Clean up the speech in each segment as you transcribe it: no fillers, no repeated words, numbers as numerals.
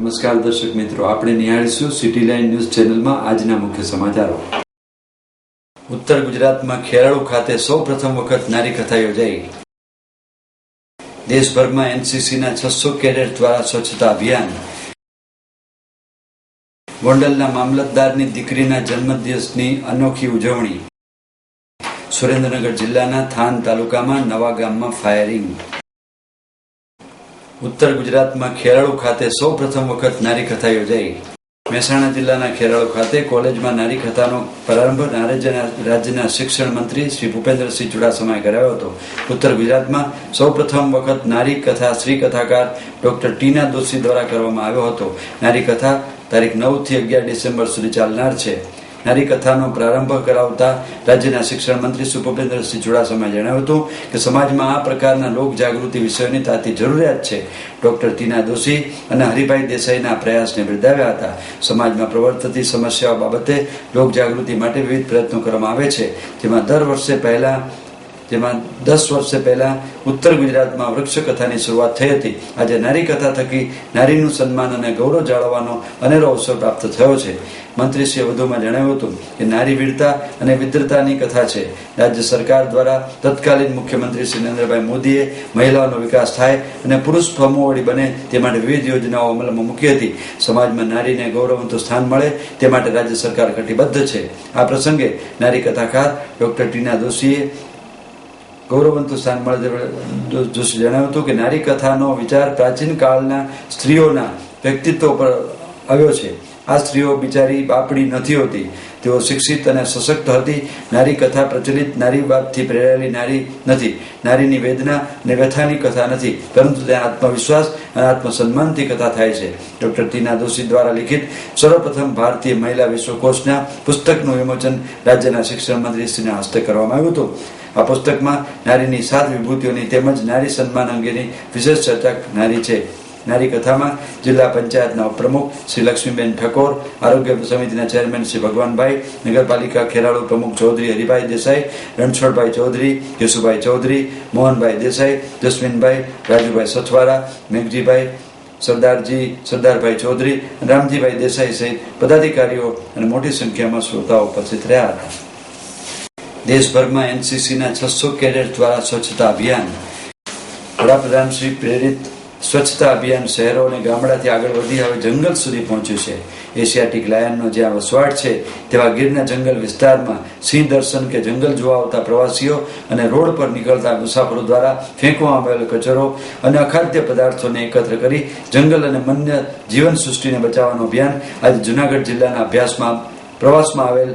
નમસ્કાર દર્શક મિત્રો, આપણે નિહાળીશું સિટી લાઇન ન્યૂઝ ચેનલમાં આજના મુખ્ય સમાચારો। ઉત્તર ગુજરાતમાં ખેરાળુ ખાતે સૌ પ્રથમ વખત નારી કથા યોજાઈ। દેશભરમાં એનસીસીના 600 કેડેટ દ્વારા સ્વચ્છતા અભિયાન। ગોંડલના મામલતદારની દીકરીના જન્મદિવસની અનોખી ઉજવણી। સુરેન્દ્રનગર જિલ્લાના થાન તાલુકામાં નવા ગામમાં ફાયરિંગ। ઉત્તર ગુજરાતમાં ખેરાળુ ખાતે સૌ પ્રથમ વખત નારી કથા યોજાઈ। મહેસાણા જિલ્લાના ખેરાળુ ખાતે કોલેજમાં નારી કથાનો પ્રારંભ રાજ્યના શિક્ષણ મંત્રી શ્રી ભૂપેન્દ્રસિંહ ચુડાસમાએ કરાવ્યો હતો। ઉત્તર ગુજરાતમાં સૌ પ્રથમ વખત નારી કથા શ્રી કથાકાર ડોક્ટર ટીના દોશી દ્વારા કરવામાં આવ્યો હતો। નારી કથા તારીખ 9 થી 11 ડિસેમ્બર સુધી ચાલનાર છે। નારી કથાનો પ્રારંભ કરાવતા રાજ્યના શિક્ષણ મંત્રી શ્રી ભૂપેન્દ્રસિંહ ચુડાસમાએ જણાવ્યું હતું કે સમાજમાં આ પ્રકારના લોક જાગૃતિ વિષયોની તાતી જરૂરિયાત છે। ડોક્ટર ટીના દોશી અને હરિભાઈ દેસાઈના પ્રયાસને બિરદાવ્યા હતા। સમાજમાં પ્રવર્તતી સમસ્યાઓ બાબતે લોક જાગૃતિ માટે વિવિધ પ્રયત્નો કરવામાં આવે છે, જેમાં 10 વર્ષ પહેલા ઉત્તર ગુજરાતમાં વૃક્ષ કથાની શરૂઆત થઈ હતી। આજે નારી કથા થકી નારીનું સન્માન અને ગૌરવ જાળવવાનો અનેરો અવસર પ્રાપ્ત થયો છે। મંત્રીશ્રીએ વધુમાં જણાવ્યું હતું કે નારી વીરતા અને વિદ્રતાની કથા છે। રાજ્ય સરકાર દ્વારા તત્કાલીન મુખ્યમંત્રી શ્રી નરેન્દ્રભાઈ મોદીએ મહિલાઓનો વિકાસ થાય અને પુરુષ ફમોવડી બને તે માટે વિવિધ યોજનાઓ અમલમાં મૂકી હતી। સમાજમાં નારીને ગૌરવવંતું સ્થાન મળે તે માટે રાજ્ય સરકાર કટિબદ્ધ છે। આ પ્રસંગે નારી કથાકાર ડોક્ટર ટીના દોશીએ ગૌરવવંતું સ્થાન મળે જોશી જણાવ્યું હતું કે નારી કથાનો વિચાર પ્રાચીન કાળના સ્ત્રીઓના વ્યક્તિત્વ પર આવ્યો છે। આ સ્ત્રીઓ બિચારી બાપડી નથી હોતી, તેઓ શિક્ષિત અને સશક્ત હતી। નારી કથા પ્રચલિત નારીવાદથી પ્રેરાયેલી નારી નથી। નારીની વેદના અને વ્યથાની કથા નથી, પરંતુ ત્યાં આત્મવિશ્વાસ અને આત્મસન્માનથી કથા થાય છે। ડોક્ટર ટીના દોશી દ્વારા લિખિત સર્વપ્રથમ ભારતીય મહિલા વિશ્વકોશના પુસ્તકનું વિમોચન રાજ્યના શિક્ષણ મંત્રીશ્રીના હસ્તે કરવામાં આવ્યું હતું। આ પુસ્તકમાં નારીની 7 વિભૂતિઓની તેમજ નારી સન્માન અંગેની વિશેષ ચર્ચા નારી છે। નારી કથામાં જિલ્લા પંચાયતના ઉપપ્રમુખ શ્રી લક્ષ્મીબેન ઠાકોર, આરોગ્ય સમિતિના ચેરમેન શ્રી ભગવાનભાઈ, નગરપાલિકા ખેરાળુ પ્રમુખ ચૌધરી હરિભાઈ દેસાઈ, રણછોડભાઈ ચૌધરી, કેશુભાઈ ચૌધરી, મોહનભાઈ દેસાઈ, જસ્મીનભાઈ, રાજુભાઈ સથવારા, મેઘજીભાઈ, સરદારભાઈ ચૌધરી, રામજીભાઈ દેસાઈ સહિત પદાધિકારીઓ અને મોટી સંખ્યામાં શ્રોતાઓ ઉપસ્થિત રહ્યા હતા। દેશભરમાં એનસીસીના 600 કેડેટ દ્વારા સ્વચ્છતા અભિયાન। વડાપ્રધાન શ્રી પ્રેરિત સ્વચ્છતા અભિયાન શહેરો અને ગામડાથી આગળ વધી હવે જંગલ સુધી પહોંચ્યું છે। એશિયાટિક લાયનનો જ્યાં વસવાટ છે તેવા ગીરના જંગલ વિસ્તારમાં સિંહ દર્શન કે જંગલ જોવા આવતા પ્રવાસીઓ અને રોડ પર નીકળતા મુસાફરો દ્વારા ફેંકવામાં આવેલો કચરો અને અખાદ્ય પદાર્થોને એકત્ર કરી જંગલ અને વન્ય જીવન સૃષ્ટિને બચાવવાનું અભિયાન આજે જૂનાગઢ જિલ્લાના પ્રવાસમાં આવેલ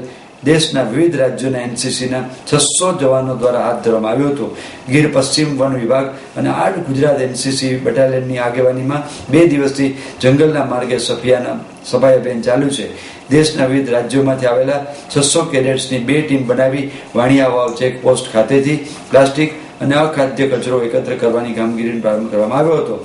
દેશના વિવિધ રાજ્યોના એનસીસીના 600 જવાનો દ્વારા હાથ ધરવામાં આવ્યું હતું। ગીર પશ્ચિમ વન વિભાગ અને 8 ગુજરાત એનસીસી બટાલિયનની આગેવાનીમાં 2 દિવસથી જંગલના માર્ગે સફાઈ અભિયાન ચાલ્યું છે। દેશના વિવિધ રાજ્યોમાંથી આવેલા 600 કેડેટ્સની 2 ટીમ બનાવી વાણિયાવાવ ચેકપોસ્ટ ખાતેથી પ્લાસ્ટિક અને અખાદ્ય કચરો એકત્ર કરવાની કામગીરીનો પ્રારંભ કરવામાં આવ્યો હતો।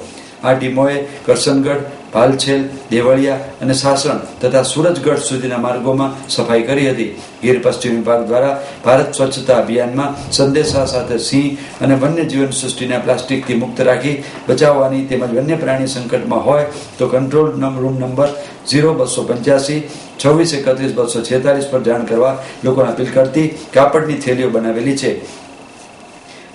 આ ટીમોએ કરસનગઢ, ભાલછેલ, દેવળિયા અને સાસણ તથા સુરજગઢ સુધીના માર્ગોમાં સફાઈ કરી હતી। ગીર પશ્ચિમ વિભાગ દ્વારા ભારત સ્વચ્છતા અભિયાનમાં સંદેશા સાથે સિંહ અને વન્ય જીવન સૃષ્ટિને પ્લાસ્ટિકથી મુક્ત રાખી બચાવવાની તેમજ વન્ય પ્રાણી સંકટમાં હોય તો કંટ્રોલ રૂમ નંબર 0285 26 31 246 પર જાણ કરવા લોકોને અપીલ કરતી કાપડની થેલીઓ બનાવેલી છે।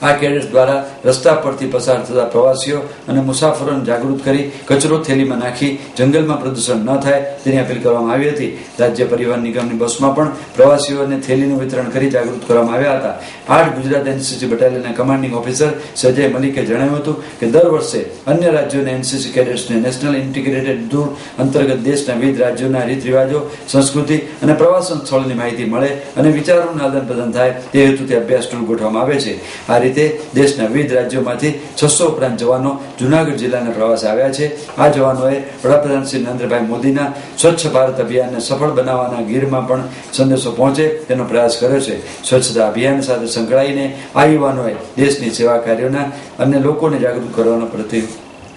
આ કેડેટ દ્વારા રસ્તા પરથી પસાર થતા પ્રવાસીઓ અને મુસાફરોને જાગૃત કરી કચરો થેલીમાં નાખી જંગલમાં પ્રદૂષણ ન થાય તેની અપીલ કરવામાં આવી હતી। રાજ્ય પરિવહન નિગમની બસમાં પણ પ્રવાસીઓને થેલીનું વિતરણ કરી જાગૃત કરવામાં આવ્યા હતા। 8 ગુજરાત એનસીસી બટાલિયનના કમાન્ડિંગ ઓફિસર સંજય મલિકે જણાવ્યું હતું કે દર વર્ષે અન્ય રાજ્યોના એનસીસી કેડેટ્સને નેશનલ ઇન્ટિગ્રેટેડ ટૂર અંતર્ગત દેશના વિવિધ રાજ્યોના રીત રિવાજો, સંસ્કૃતિ અને પ્રવાસન સ્થળોની માહિતી મળે અને વિચારોનું આદાન પ્રદાન થાય તે હેતુથી અભ્યાસ ટૂર ગોઠવવામાં આવે છે। આ રીતે દેશના વિવિધ રાજ્યોમાંથી 600 ઉપરાંત જવાનો જૂનાગઢ જિલ્લાના પ્રવાસે આવ્યા છે। આ જવાનોએ વડાપ્રધાન શ્રી નરેન્દ્રભાઈ મોદીના સ્વચ્છ ભારત અભિયાનને સફળ બનાવવાના ગીરમાં પણ સંદેશો પહોંચે તેનો પ્રયાસ કર્યો છે। સ્વચ્છતા અભિયાન સાથે સંકળાઈને આ યુવાનોએ દેશની સેવા કાર્યોના અને લોકોને જાગૃત કરવાનો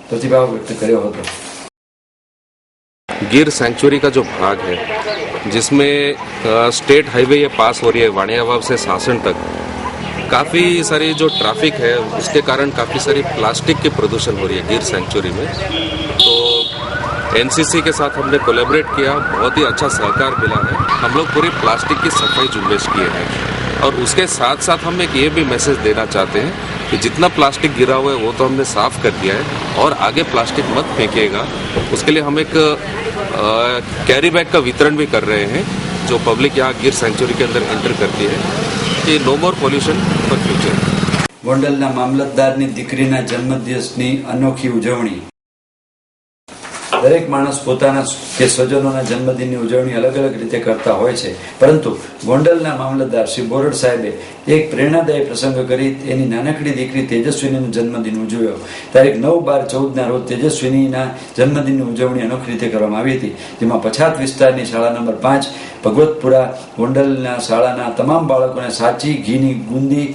प्रतिभाव व्यक्त કર્યો હતો। गिर सेंचुरी का जो भाग है जिसमें स्टेट हाईवे ये पास हो रही है वाणियावाव से सासन तक, काफ़ी सारी जो ट्रैफिक है उसके कारण काफ़ी सारी प्लास्टिक की प्रदूषण हो रही है गिर सेंचुरी में। तो एनसीसी के साथ हमने कोलैबोरेट किया, बहुत ही अच्छा सहकार मिला है। हम लोग पूरी प्लास्टिक की सफाई झुंबेश किए हैं और उसके साथ साथ हम एक ये भी मैसेज देना चाहते हैं कि जितना प्लास्टिक गिरा हुआ है वो तो हमने साफ कर दिया है और आगे प्लास्टिक मत फेंकिएगा। उसके लिए हम एक कैरी बैग का वितरण भी कर रहे हैं जो पब्लिक यहाँ गिर सेंचुरी के अंदर एंटर करती है कि no more pollution for future. ગોંડલના મામલતદારની દીકરીના જન્મદિવસની અનોખી ઉજવણી। દરેક માણસ પોતાના કે સ્વજનોના જન્મદિનની ઉજવણી અલગ અલગ રીતે કરતા હોય છે, પરંતુ ગોંડલના મામલતદાર શ્રી બોરડ સાહેબે એક પ્રેરણાદાયી પ્રસંગ કરી એની નાનકડી દીકરી તેજસ્વીનીનો જન્મદિન ઉજવ્યો। તારીખ 9/12/14ના રોજ તેજસ્વીનીના જન્મદિનની ઉજવણી અનોખી રીતે કરવામાં આવી હતી, જેમાં પછાત વિસ્તારની શાળા નંબર 5 ભગવતપુરા ગોંડલના શાળાના તમામ બાળકોને સાચી ઘીની ગુંદી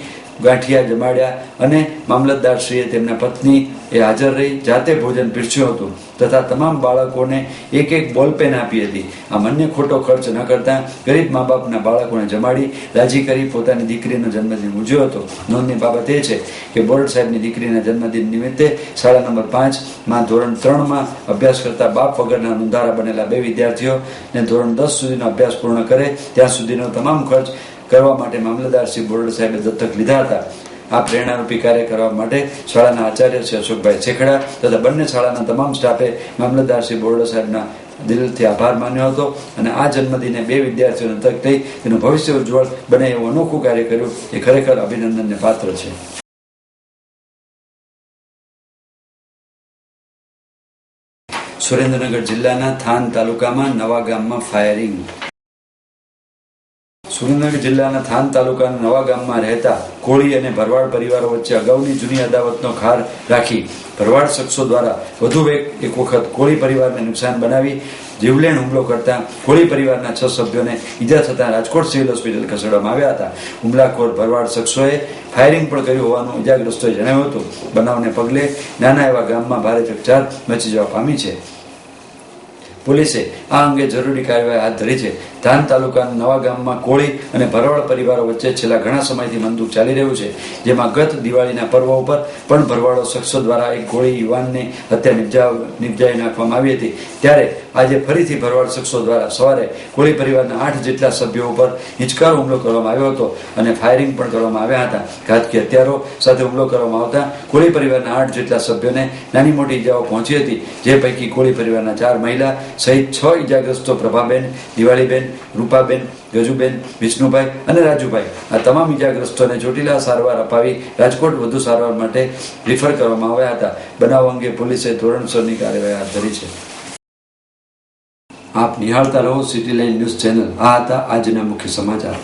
ગાંઠિયા જમાડ્યા અને મામલતદારશ્રીએ તેમના પત્ની એ હાજર રહી જાતે ભોજન પીરસ્યું હતું તથા તમામ બાળકોને એક એક બોલપેન આપી હતી। આમ અન્ય ખોટો ખર્ચ ન કરતા ગરીબ મા બાપના બાળકોને જમાડી રાજી કરી પોતાની દીકરીનો જન્મદિન ઉજવ્યો હતો। નોંધની બાબત એ છે કે બોરડ સાહેબની દીકરીના જન્મદિન નિમિત્તે શાળા નંબર 5માં ધોરણ 3માં અભ્યાસ કરતા બાપ વગરના નોંધારા બનેલા 2 વિદ્યાર્થીઓને ધોરણ 10 સુધીનો અભ્યાસ પૂર્ણ કરે ત્યાં સુધીનો તમામ ખર્ચ કરવા માટે મામલતદાર શ્રી બોરડ સાહેબે દત્તક લીધા હતા। આ પ્રેરણારૂપી કાર્ય કરવા માટે શાળાના આચાર્ય શ્રી અશોકભાઈ શેખડા તથા બંને શાળાના તમામ સ્ટાફે મામલતદાર શ્રી બોરડ સાહેબના દિલથી આભાર માન્યો હતો અને આ જન્મદિને 2 વિદ્યાર્થીઓને દત્તક લઈ તેનું ભવિષ્ય ઉજ્જવળ બને એવું અનોખું કાર્ય કર્યું એ ખરેખર અભિનંદનને પાત્ર છે। સુરેન્દ્રનગર જિલ્લાના થાન તાલુકામાં નવા ગામમાં ફાયરિંગ। સુરેન્દ્રનગર જિલ્લાના થાન તાલુકાના નવા ગામમાં રહેતા કોળી અને ભરવાડ પરિવારો વચ્ચે અગાઉની જૂની અદાવતનો ખાર રાખી ભરવાડ શખ્સો દ્વારા વધુ એક વખત કોળી પરિવારને નુકસાન બનાવી જીવલેણ હુમલો કરતા કોળી પરિવારના 6 સભ્યોને ઈજા થતા રાજકોટ સિવિલ હોસ્પિટલ ખસેડવામાં આવ્યા હતા। હુમલાખોર ભરવાડ શખ્સોએ ફાયરિંગ પણ કર્યું હોવાનું ઈજાગ્રસ્તોએ જણાવ્યું હતું। બનાવને પગલે નાના એવા ગામમાં ભારે ચકચાર મચી જવા પામી છે। પોલીસે આ અંગે જરૂરી કાર્યવાહી હાથ ધરી છે। ધાન તાલુકાના નવા ગામમાં કોળી અને ભરવાડ પરિવારો વચ્ચે છેલ્લા ઘણા સમયથી મનદુખ ચાલી રહ્યું છે, જેમાં ગત દિવાળીના પર્વ ઉપર પણ ભરવાડો શખ્સો દ્વારા એક કોળી યુવાનની હત્યા નિપજાવી નાખવામાં આવી હતી। ત્યારે આજે ફરીથી ભરવાડ શખ્સો દ્વારા સવારે કોળી પરિવારના 8 જેટલા સભ્યો ઉપર હિંચકારો હુમલો કરવામાં આવ્યો હતો અને ફાયરિંગ પણ કરવામાં આવ્યા હતા। ઘાતકી હથિયારો સાથે હુમલો કરવામાં આવતા કોળી પરિવારના 8 જેટલા સભ્યોને નાની મોટી ઈજાઓ પહોંચી હતી, જે પૈકી કોળી પરિવારના 4 મહિલા સહિત 6 ઈજાગ્રસ્તો પ્રભાબેન, દિવાળીબેન, રૂપાબેન, ગજુબેન, વિષ્ણુભાઈ અને રાજુભાઈ આ તમામ ઈજાગ્રસ્તોને ચોટીલા સારવાર અપાવી રાજકોટ વધુ સારવાર માટે રિફર કરવામાં આવ્યા હતા। બનાવ અંગે પોલીસે ધોરણસરની કાર્યવાહી હાથ ધરી છે। આપ નિહાળતા રહો સિટી લાઇન ન્યૂઝ ચેનલ। આ હતા આજના મુખ્ય સમાચાર।